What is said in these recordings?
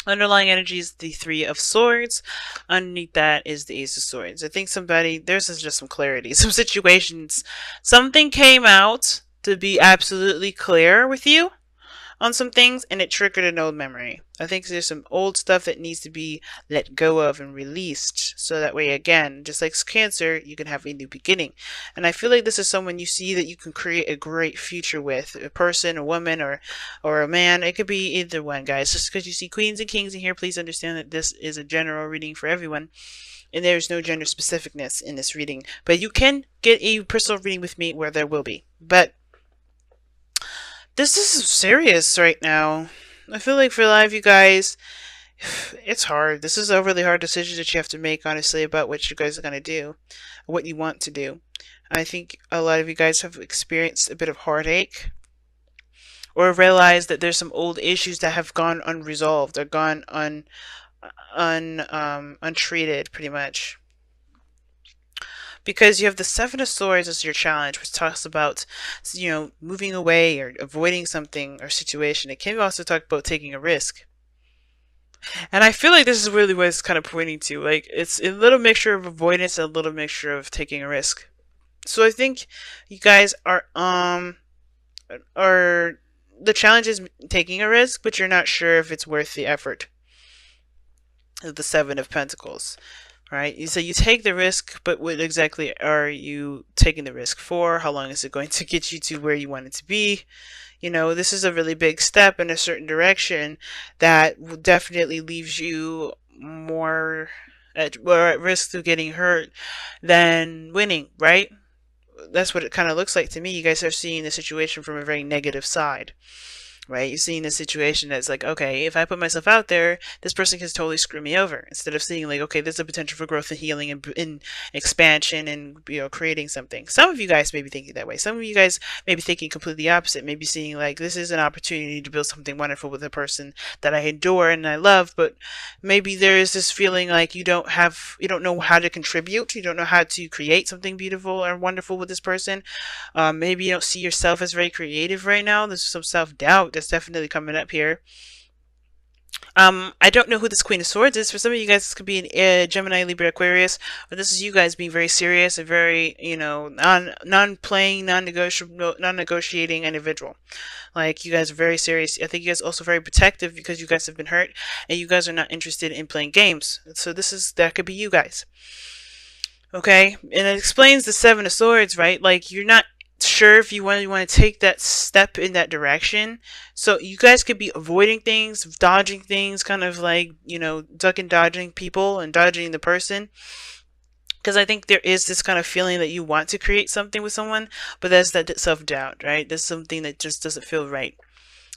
Underlying energy is the Three of Swords. Underneath that is the Ace of Swords. I think there's just some clarity. Some situations, something came out to be absolutely clear with you on some things and it triggered an old memory. I think there's some old stuff that needs to be let go of and released so that way, again, just like Cancer, you can have a new beginning. And I feel like this is someone you see that you can create a great future with, a person, a woman, or a man. It could be either one, guys. Just because you see queens and kings in here, please understand that this is a general reading for everyone and there's no gender specificness in this reading. But you can get a personal reading with me where there will be. But this is serious right now. I feel like for a lot of you guys, it's hard. This is a really hard decision that you have to make, honestly, about what you guys are going to do, what you want to do. I think a lot of you guys have experienced a bit of heartache or realized that there's some old issues that have gone unresolved or gone untreated, pretty much. Because you have the Seven of Swords as your challenge, which talks about, moving away or avoiding something or situation. It can also talk about taking a risk. And I feel like this is really what it's kind of pointing to. Like, it's a little mixture of avoidance and a little mixture of taking a risk. So I think you guys are the challenge is taking a risk, but you're not sure if it's worth the effort. The Seven of Pentacles. Right? So you take the risk, but what exactly are you taking the risk for? How long is it going to get you to where you want it to be? This is a really big step in a certain direction that definitely leaves you more at risk of getting hurt than winning, right? That's what it kind of looks like to me. You guys are seeing the situation from a very negative side. Right? You're seeing this situation that's like, okay, if I put myself out there, this person can totally screw me over. Instead of seeing like, okay, there's a potential for growth and healing and expansion and creating something. Some of you guys may be thinking that way. Some of you guys may be thinking completely opposite. Maybe seeing like this is an opportunity to build something wonderful with a person that I adore and I love, but maybe there is this feeling like you don't know how to contribute. You don't know how to create something beautiful or wonderful with this person. Maybe you don't see yourself as very creative right now. There's some self-doubt that's definitely coming up here. I don't know who this Queen of Swords is. For some of you guys, this could be an Gemini, Libra, Aquarius, but this is you guys being very serious and very, non-playing, non-negotiating individual. Like, you guys are very serious. I think you guys are also very protective because you guys have been hurt and you guys are not interested in playing games. So that could be you guys. Okay? And it explains the Seven of Swords, right? Like, you're not sure if you want to take that step in that direction. So you guys could be avoiding things, dodging things, kind of like, duck and dodging people and dodging the person. Because I think there is this kind of feeling that you want to create something with someone, but that's that self-doubt, right? There's something that just doesn't feel right.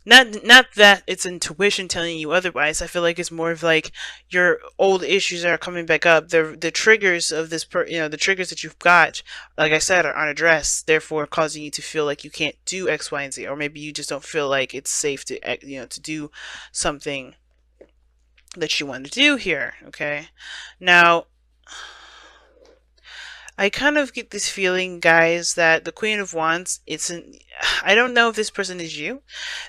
Not that it's intuition telling you otherwise. I feel like it's more of like your old issues are coming back up. The triggers of the triggers that you've got, like I said, are unaddressed, therefore causing you to feel like you can't do X, Y, and Z, or maybe you just don't feel like it's safe to to do something that you want to do here. Okay, now I kind of get this feeling, guys, that the Queen of Wands, I don't know if this person is you.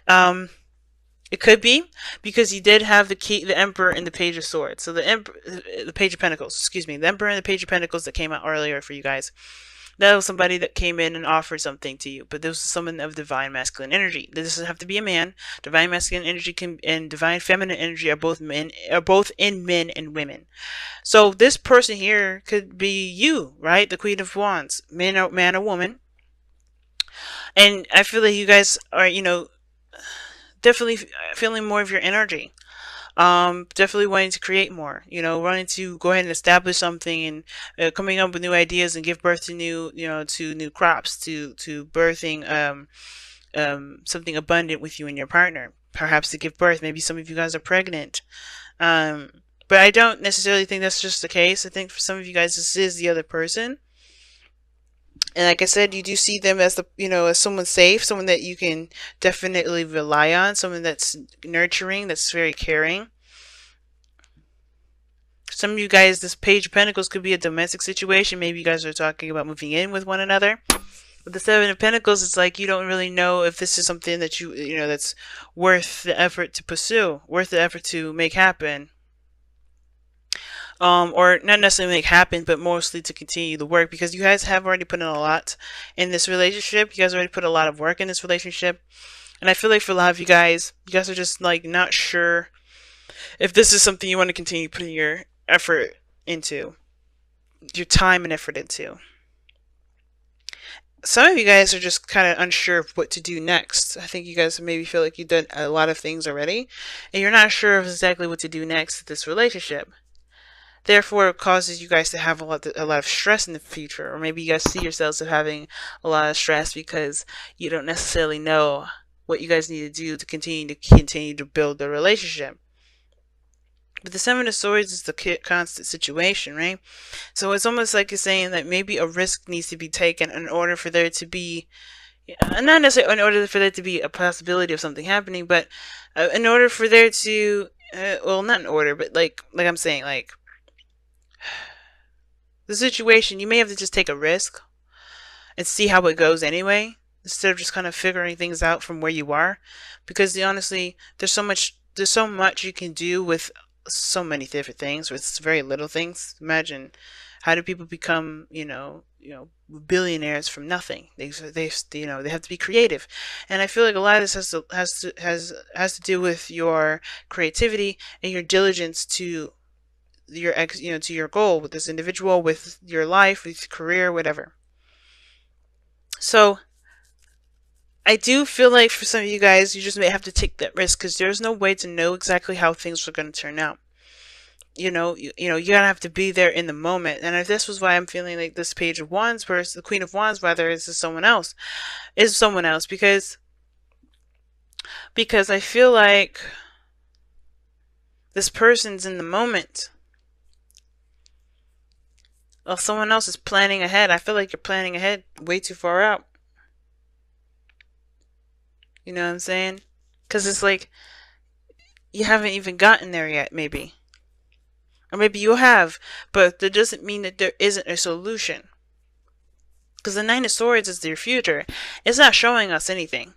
It could be, because you did have the Emperor and the Page of Swords. So the Page of Pentacles, excuse me, the Emperor and the Page of Pentacles that came out earlier for you guys. That was somebody that came in and offered something to you, but this was someone of divine masculine energy. This doesn't have to be a man. Divine masculine energy and divine feminine energy are both in men and women. So this person here could be you, right? The Queen of Wands, man or woman. And I feel like you guys are, definitely feeling more of your energy. Definitely wanting to create more, wanting to go ahead and establish something and coming up with new ideas and give birth to new crops, to birthing something abundant with you and your partner. Perhaps to give birth. Maybe some of you guys are pregnant. But I don't necessarily think that's just the case. I think for some of you guys, this is the other person. And like I said, you do see them as as someone safe, someone that you can definitely rely on, someone that's nurturing, that's very caring. Some of you guys, this Page of Pentacles could be a domestic situation. Maybe you guys are talking about moving in with one another. With the Seven of Pentacles, it's like you don't really know if this is something that you know, that's worth the effort to pursue, worth the effort to make happen. Or not necessarily make happen, but mostly to continue the work, because you guys have already put in a lot in this relationship. You guys already put a lot of work in this relationship. And I feel like for a lot of you guys are just like not sure if this is something you want to continue putting your effort into, your time and effort into. Some of you guys are just kind of unsure of what to do next. I think you guys maybe feel like you've done a lot of things already, and you're not sure of exactly what to do next with this relationship. Therefore, it causes you guys to have a lot of stress in the future, or maybe you guys see yourselves as having a lot of stress because you don't necessarily know what you guys need to do to continue to build the relationship. But the Seven of Swords is the constant situation, right? So it's almost like you're saying that maybe a risk needs to be taken in order for there to be, not necessarily in order for there to be a possibility of something happening, but in order for there to, well, not in order, but like I'm saying, like the situation, you may have to just take a risk and see how it goes anyway, instead of just kind of figuring things out from where you are, because honestly, there's so much you can do with so many different things with very little things. Imagine, how do people become, billionaires from nothing? They have to be creative, and I feel like a lot of this has to do with your creativity and your diligence to to your goal with this individual, with your life, with your career, whatever. So I do feel like for some of you guys, you just may have to take that risk, because there's no way to know exactly how things are going to turn out. You gotta have to be there in the moment. And if this was why I'm feeling like this Page of Wands versus the Queen of Wands, whether it's someone else, because I feel like this person's in the moment. Well, someone else is planning ahead. I feel like you're planning ahead way too far out. You know what I'm saying? Because it's like you haven't even gotten there yet, maybe. Or maybe you have, but that doesn't mean that there isn't a solution. Because the Nine of Swords is your future. It's not showing us anything.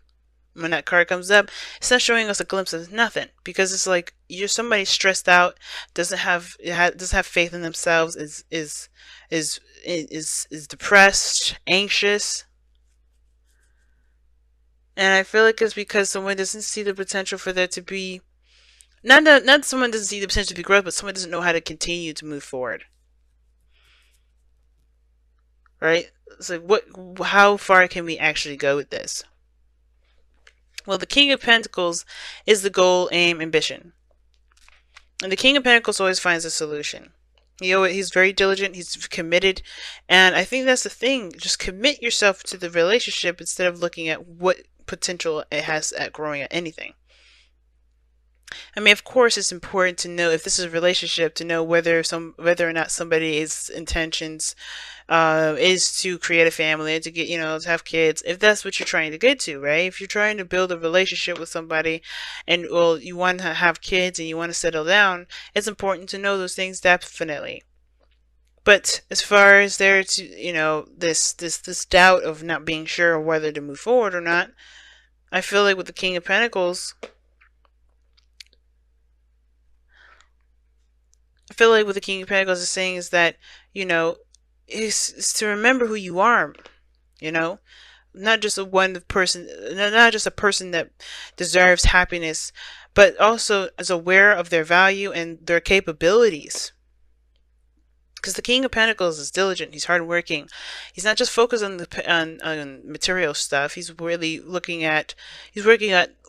When that card comes up, it's not showing us a glimpse of nothing. Because it's like you're somebody stressed out, doesn't have faith in themselves, is depressed, anxious. And I feel like it's because someone doesn't see the potential for there to be, not someone doesn't see the potential to be growth, but someone doesn't know how to continue to move forward. Right? It's like, how far can we actually go with this? Well, the King of Pentacles is the goal, aim, ambition. And the King of Pentacles always finds a solution. He's very diligent, he's committed, and I think that's the thing. Just commit yourself to the relationship instead of looking at what potential it has at growing at anything. I mean, of course, it's important to know if this is a relationship, to know whether or not somebody's intentions is to create a family, to get, to have kids, if that's what you're trying to get to, right? If you're trying to build a relationship with somebody and, well, you want to have kids and you want to settle down, it's important to know those things, definitely. But as far as there to, this doubt of not being sure whether to move forward or not, I feel like with the King of Pentacles, is saying is that, is to remember who you are, not just a person that deserves happiness, but also is aware of their value and their capabilities. Because the King of Pentacles is diligent. He's hardworking. He's not just focused on on material stuff. He's really working at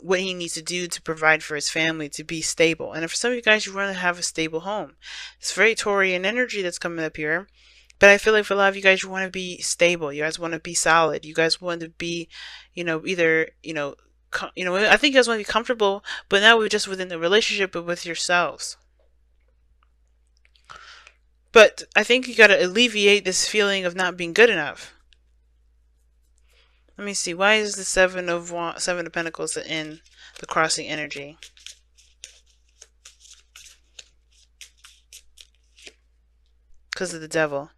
what he needs to do to provide for his family, to be stable. And for some of you guys, you want to have a stable home. It's very Taurian energy that's coming up here. But I feel like for a lot of you guys, you want to be stable. You guys want to be solid. You guys want to be, either, I think you guys want to be comfortable, but not just within the relationship, but with yourselves. But I think you got to alleviate this feeling of not being good enough. Let me see. Why is the Seven of Pentacles in the crossing energy? Because of the Devil.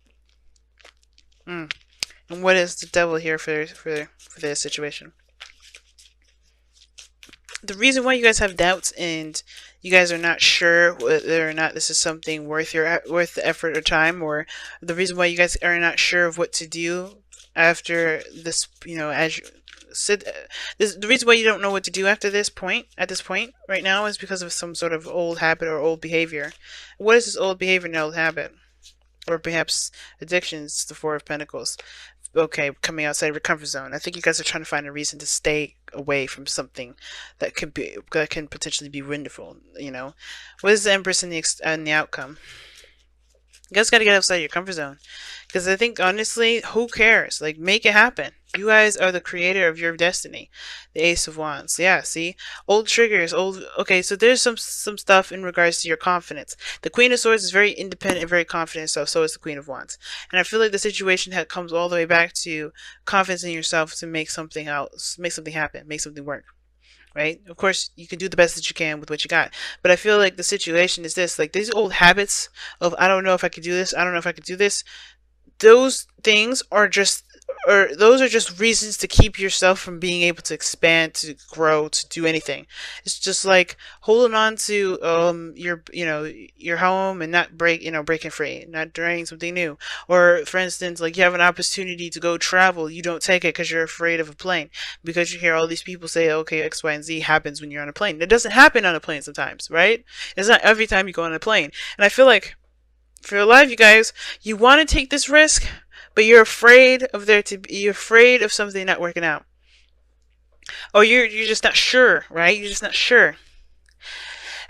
And what is the devil here for this situation? The reason why you guys have doubts and you guys are not sure whether or not this is something worth the effort or time, or the reason why you guys are not sure of what to do after this, as you said, the reason why you don't know what to do after at this point right now, is because of some sort of old habit or old behavior. What is this old behavior and old habit? Or perhaps addictions, the Four of Pentacles. Okay, coming outside of your comfort zone. I think you guys are trying to find a reason to stay away from something that can potentially be wonderful. What is the Empress in the outcome? You guys got to get outside your comfort zone, because I think honestly, who cares? Like, make it happen. You guys are the creator of your destiny. The Ace of Wands. Yeah, see? Old triggers, okay, so there's some stuff in regards to your confidence. The Queen of Swords is very independent and very confident, so is the Queen of Wands. And I feel like the situation comes all the way back to confidence in yourself to make something happen, make something work. Right? Of course, you can do the best that you can with what you got. But I feel like the situation is this, like these old habits of, I don't know if I could do this, I don't know if I could do this. Those things are just reasons to keep yourself from being able to expand, to grow, to do anything. It's just like holding on to your home and not breaking free, not trying something new. Or for instance, like you have an opportunity to go travel, you don't take it because you're afraid of a plane, because you hear all these people say, okay, X, Y, and Z happens when you're on a plane. It doesn't happen on a plane sometimes, right? It's not every time you go on a plane. And I feel like for your life, you guys, you want to take this risk, but you're afraid of something not working out. Or you're just not sure, right? You're just not sure.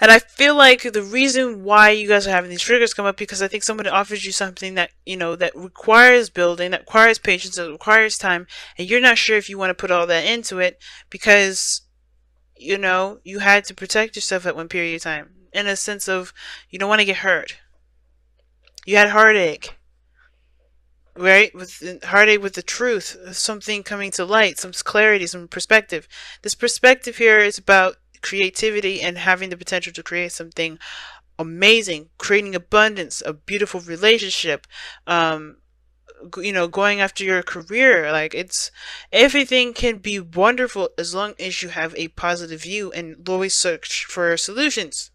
And I feel like the reason why you guys are having these triggers come up, because I think somebody offers you something that, that requires building, that requires patience, that requires time, and you're not sure if you want to put all that into it, because, you had to protect yourself at one period of time, in a sense of, you don't want to get hurt. You had heartache. Right? With heartache with the truth, something coming to light, some clarity, some perspective. This perspective here is about creativity and having the potential to create something amazing, creating abundance, a beautiful relationship, going after your career. Like, everything can be wonderful as long as you have a positive view and always search for solutions.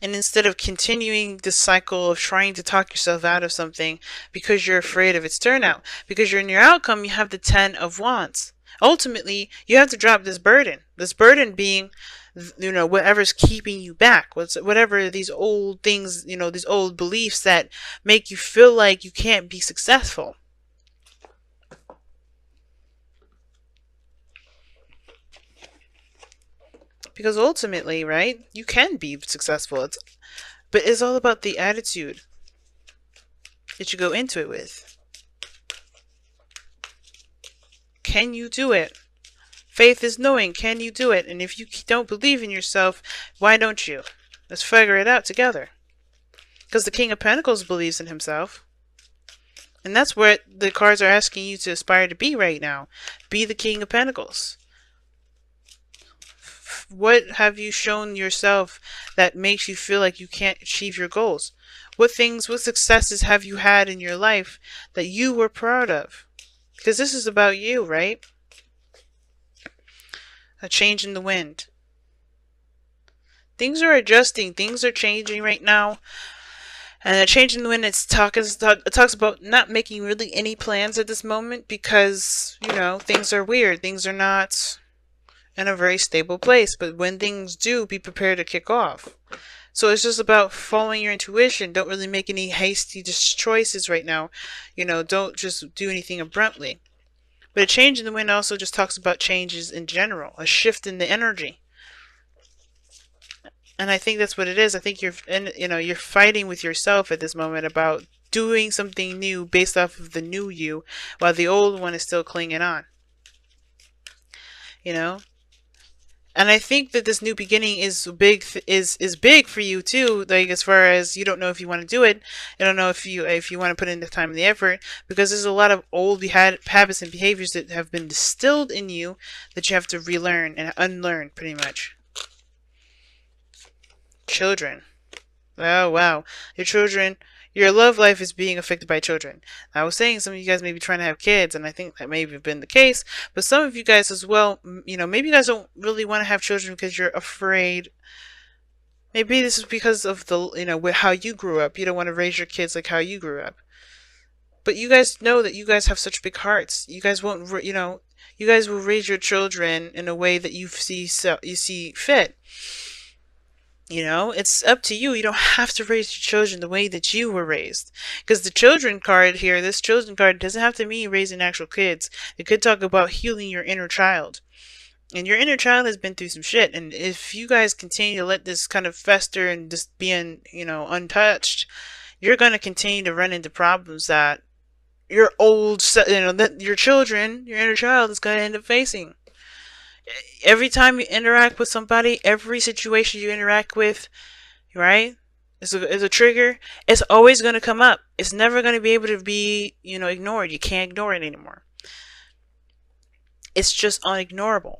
And instead of continuing the cycle of trying to talk yourself out of something because you're afraid of its turnout, because you're in your outcome, you have the 10 of Wands. Ultimately, you have to drop this burden. This burden being, whatever's keeping you back. Whatever these old things, these old beliefs that make you feel like you can't be successful. Because ultimately, right, you can be successful. But it's all about the attitude that you go into it with. Can you do it? Faith is knowing, can you do it? And if you don't believe in yourself, why don't you? Let's figure it out together. Because the King of Pentacles believes in himself. And that's what the cards are asking you to aspire to be right now. Be the King of Pentacles. What have you shown yourself that makes you feel like you can't achieve your goals? What successes have you had in your life that you were proud of? Because this is about you, right? A change in the wind. Things are adjusting. Things are changing right now. And a change in the wind, it talks about not making really any plans at this moment because, things are weird. Things are not in a very stable place. But when things do, be prepared to kick off. So it's just about following your intuition. Don't really make any hasty choices right now. Don't just do anything abruptly. But a change in the wind also just talks about changes in general, a shift in the energy. And I think that's what it is. I think you're fighting with yourself at this moment about doing something new based off of the new you, while the old one is still clinging on. And I think that this new beginning is big for you too. Like, as far as you don't know if you want to do it, you don't know if you want to put in the time and the effort, because there's a lot of old habits and behaviors that have been distilled in you that you have to relearn and unlearn, pretty much. Children. Oh wow, your children. Your love life is being affected by children. I was saying some of you guys may be trying to have kids, and I think that may have been the case. But some of you guys as well, maybe you guys don't really want to have children because you're afraid. Maybe this is because of how you grew up. You don't want to raise your kids like how you grew up. But you guys know that you guys have such big hearts. You guys won't, you guys will raise your children in a way that you see fit. It's up to you. You don't have to raise your children the way that you were raised. Because the children card here, this children card doesn't have to mean raising actual kids. It could talk about healing your inner child. And your inner child has been through some shit. And if you guys continue to let this kind of fester and just being, untouched, you're going to continue to run into problems that your that your children, your inner child is going to end up facing. Every time you interact with somebody, every situation you interact with, right, is a trigger. It's always going to come up. It's never going to be able to be, ignored. You can't ignore it anymore. It's just unignorable.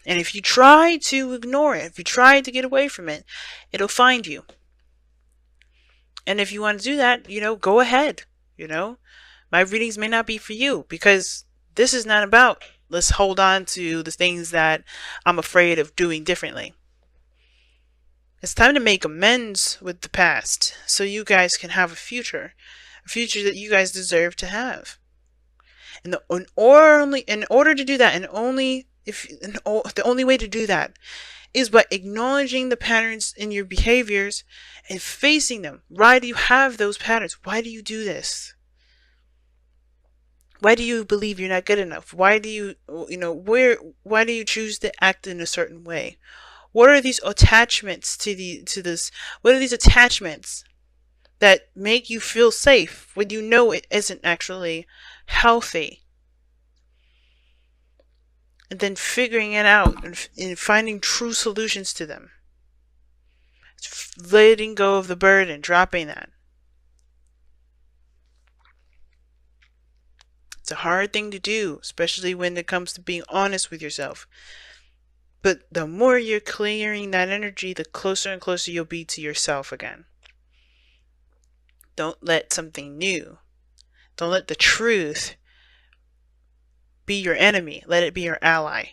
And if you try to ignore it, if you try to get away from it, it'll find you. And if you want to do that, go ahead. My readings may not be for you, because this is not about let's hold on to the things that I'm afraid of doing differently. It's time to make amends with the past so you guys can have a future that you guys deserve to have. And in order to do that, the only way to do that is by acknowledging the patterns in your behaviors and facing them. Why do you have those patterns? Why do you do this? Why do you believe you're not good enough? Why do you, why do you choose to act in a certain way? What are these attachments to this? What are these attachments that make you feel safe when you know it isn't actually healthy? And then figuring it out and finding true solutions to them. Letting go of the burden, dropping that. It's a hard thing to do, especially when it comes to being honest with yourself. But the more you're clearing that energy, the closer and closer you'll be to yourself again. Don't let something new, don't let the truth be your enemy. Let it be your ally.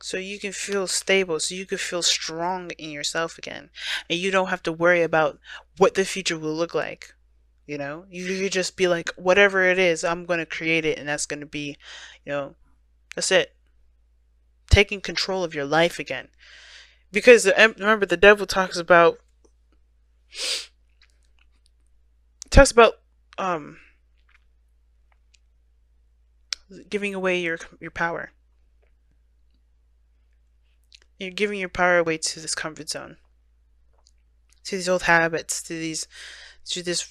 So you can feel stable, so you can feel strong in yourself again. And you don't have to worry about what the future will look like. You just be like, whatever it is, I'm going to create it, and that's going to be, that's it. Taking control of your life again. Because remember, the devil talks about giving away your power. You're giving your power away to this comfort zone, to these old habits, to this,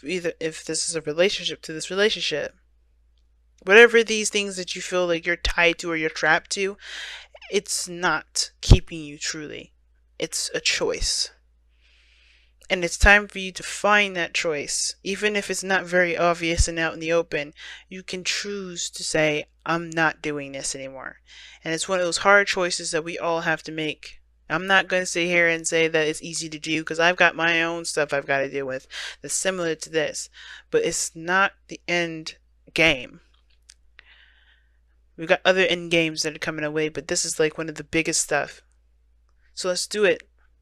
either if this is a relationship, to this relationship. Whatever these things that you feel like you're tied to or you're trapped to, it's not keeping you truly. It's a choice. And it's time for you to find that choice. Even if it's not very obvious and out in the open, you can choose to say, I'm not doing this anymore. And it's one of those hard choices that we all have to make. I'm not going to sit here and say that it's easy to do, because I've got my own stuff I've got to deal with that's similar to this. But it's not the end game. We've got other end games that are coming our way, but this is like one of the biggest stuff. So let's do it.